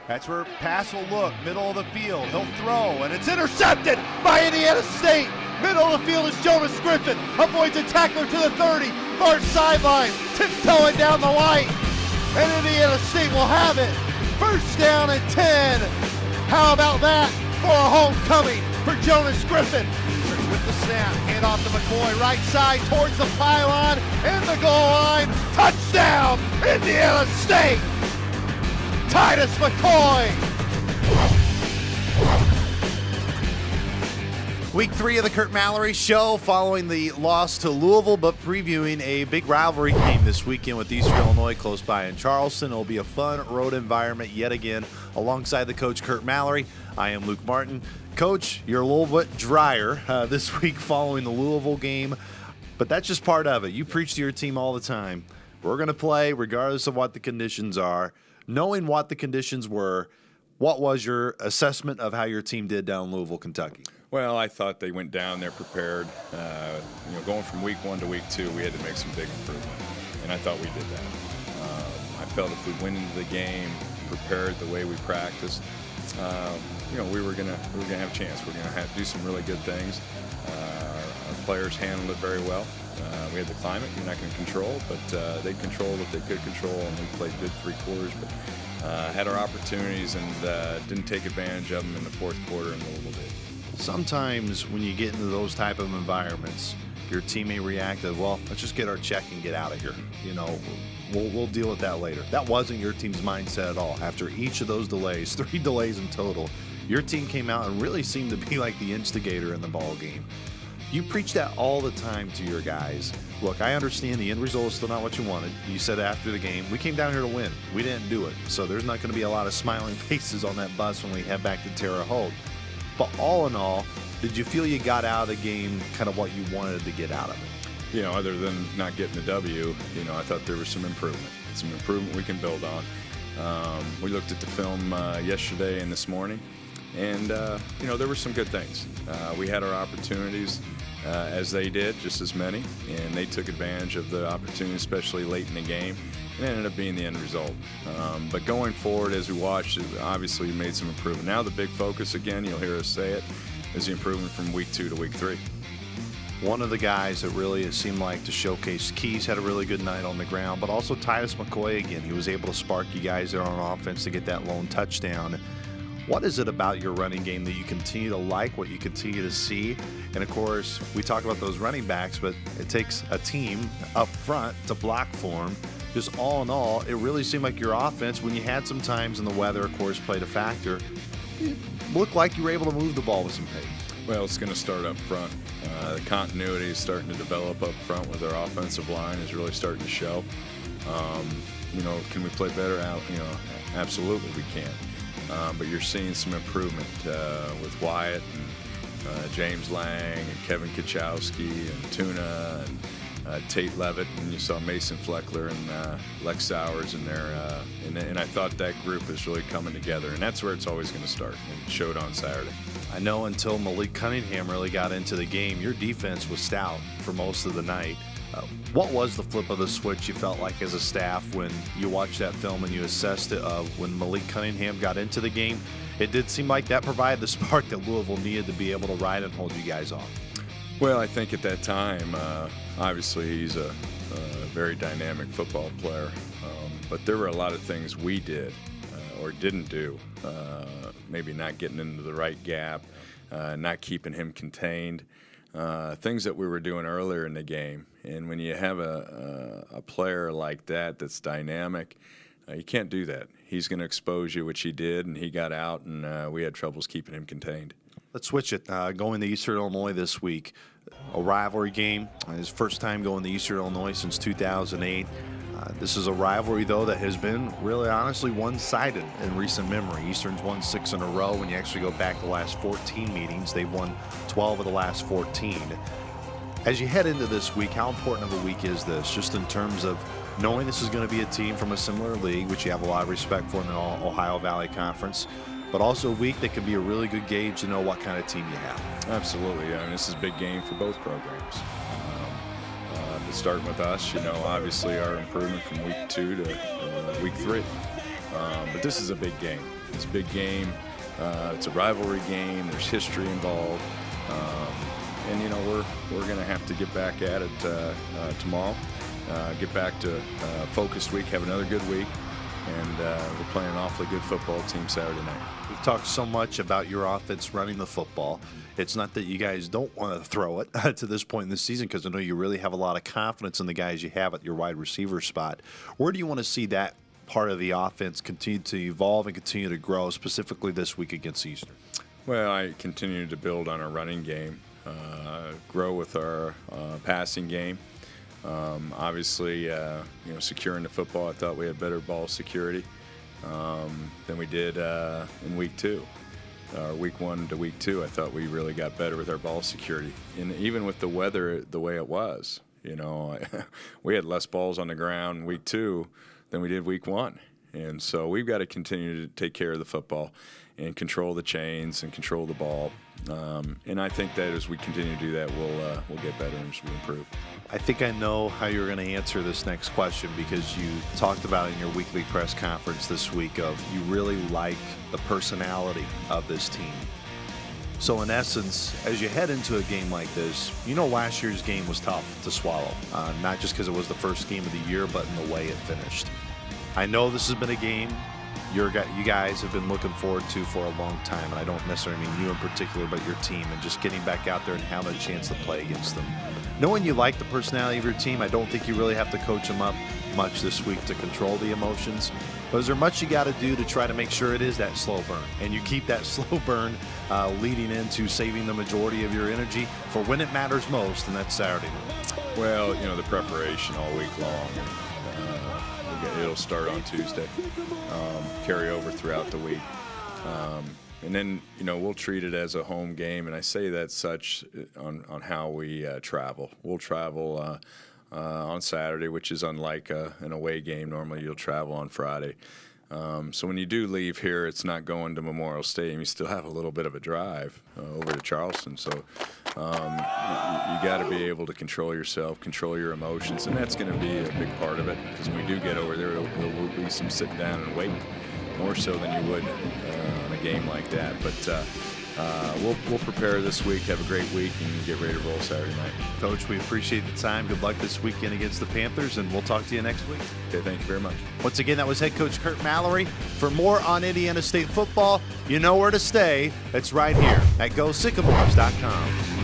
That's where pass will look, middle of the field. He'll throw, and it's intercepted by Indiana State. Middle of the field is Jonas Griffin. Avoids a tackler to the 30. Far sideline, tiptoeing down the line. And Indiana State will have it. First down and 10. How about that for a homecoming for Jonas Griffin? With the snap, hand off to McCoy, right side towards the pylon, and the goal line. Touchdown, Indiana State! Titus McCoy! Week 3 of the Curt Mallory Show following the loss to Louisville, but previewing a big rivalry game this weekend with Eastern Illinois close by in Charleston. It'll be a fun road environment yet again alongside the coach Curt Mallory. I am Luke Martin. Coach, you're a little bit drier this week following the Louisville game, but that's just part of it. You preach to your team all the time. We're going to play regardless of what the conditions are. Knowing what the conditions were, what was your assessment of how your team did down in Louisville, Kentucky? Well, I thought they went down there prepared. Going from week 1 to week 2, we had to make some big improvement, and I thought we did that. I felt if we went into the game prepared the way we practiced, we were gonna have a chance. We're gonna have to do some really good things. Our players handled it very well. We had the climate you're not going to control, but they controlled what they could control, and we played good 3 quarters, but had our opportunities and didn't take advantage of them in the 4th quarter and Louisville did. Sometimes when you get into those type of environments, your team may react as, well, let's just get our check and get out of here. We'll deal with that later. That wasn't your team's mindset at all. After each of those delays, 3 delays in total, your team came out and really seemed to be like the instigator in the ball game. You preach that all the time to your guys. Look, I understand the end result is still not what you wanted. You said after the game, we came down here to win. We didn't do it. So there's not going to be a lot of smiling faces on that bus when we head back to Terre Haute. But all in all, did you feel you got out of the game kind of what you wanted to get out of it? Other than not getting the W, I thought there was some improvement we can build on. We looked at the film yesterday and this morning, and, there were some good things. We had our opportunities as they did, just as many, and they took advantage of the opportunity, especially late in the game, and it ended up being the end result. But going forward, as we watched, obviously we made some improvement. Now the big focus, again, you'll hear us say it, is the improvement from week 2 to week 3. One of the guys that really it seemed like to showcase Keys had a really good night on the ground, but also Titus McCoy again. He was able to spark you guys there on offense to get that lone touchdown. What is it about your running game that you continue to like, what you continue to see? And, of course, we talk about those running backs, but it takes a team up front to block for them. Just all in all, it really seemed like your offense, when you had some times and the weather, of course, played a factor, it looked like you were able to move the ball with some pace. Well, it's going to start up front. The continuity is starting to develop up front with our offensive line is really starting to show. Can we play better? Absolutely we can. But you're seeing some improvement with Wyatt and James Lang and Kevin Kachowski and Tuna and Tate Levitt, and you saw Mason Fleckler and Lex Sowers in there. And I thought that group is really coming together, and that's where it's always going to start, and it showed on Saturday. I know until Malik Cunningham really got into the game, your defense was stout for most of the night. What was the flip of the switch you felt like as a staff when you watched that film and you assessed it when Malik Cunningham got into the game? It did seem like that provided the spark that Louisville needed to be able to ride and hold you guys off. Well, I think at that time, obviously he's a very dynamic football player, but there were a lot of things we did or didn't do, maybe not getting into the right gap, not keeping him contained. Things that we were doing earlier in the game. And when you have a player like that that's dynamic, you can't do that. He's going to expose you, which he did, and he got out, and we had troubles keeping him contained. Let's switch it. Going to Eastern Illinois this week, a rivalry game. His first time going to Eastern Illinois since 2008. This is a rivalry, though, that has been really honestly one-sided in recent memory. Eastern's won 6 in a row. When you actually go back the last 14 meetings, they've won 12 of the last 14. As you head into this week, how important of a week is this, just in terms of knowing this is going to be a team from a similar league, which you have a lot of respect for in the Ohio Valley Conference, but also a week that can be a really good gauge to know what kind of team you have? Absolutely. This is a big game for both programs. Starting with us, obviously our improvement from week 2 to week 3. But this is a big game. It's a big game. It's a rivalry game. There's history involved. And, you know, we're going to have to get back at it tomorrow, get back to focused week, have another good week. And we're playing an awfully good football team Saturday night. We've talked so much about your offense running the football. It's not that you guys don't want to throw it to this point in the season, because I know you really have a lot of confidence in the guys you have at your wide receiver spot. Where do you want to see that part of the offense continue to evolve and continue to grow, specifically this week against Eastern? Well, I continue to build on our running game, grow with our passing game. Obviously, you know, securing the football, I thought we had better ball security than we did in week 2. Week 1 to week 2, I thought we really got better with our ball security. And even with the weather the way it was, you know, we had less balls on the ground in week 2 than we did week 1. And so we've got to continue to take care of the football and control the chains and control the ball. And I think that as we continue to do that, we'll get better and we improve. I think I know how you're going to answer this next question, because you talked about in your weekly press conference this week of you really like the personality of this team. So in essence, as you head into a game like this, you know last year's game was tough to swallow, not just because it was the first game of the year, but in the way it finished. I know this has been a game you guys have been looking forward to for a long time, and I don't necessarily mean you in particular, but your team, and just getting back out there and having a chance to play against them. Knowing you like the personality of your team, I don't think you really have to coach them up much this week to control the emotions. But is there much you got to do to try to make sure it is that slow burn, and you keep that slow burn leading into saving the majority of your energy for when it matters most, and that's Saturday night? Well, you know, the preparation all week long. It'll start on Tuesday, carry over throughout the week. And then, you know, we'll treat it as a home game, and I say that such on how we travel. We'll travel on Saturday, which is unlike an away game. Normally you'll travel on Friday. So when you do leave here, it's not going to Memorial Stadium. You still have a little bit of a drive over to Charleston. So you got to be able to control yourself, control your emotions, and that's going to be a big part of it, because when we do get over there, there will be some sitting down and waiting, more so than you would on a game like that. But we'll prepare this week, have a great week, and get ready to roll Saturday night. Coach, we appreciate the time. Good luck this weekend against the Panthers, and we'll talk to you next week. Okay, thank you very much. Once again, that was head coach Curt Mallory. For more on Indiana State football, you know where to stay. It's right here at GoSycamores.com.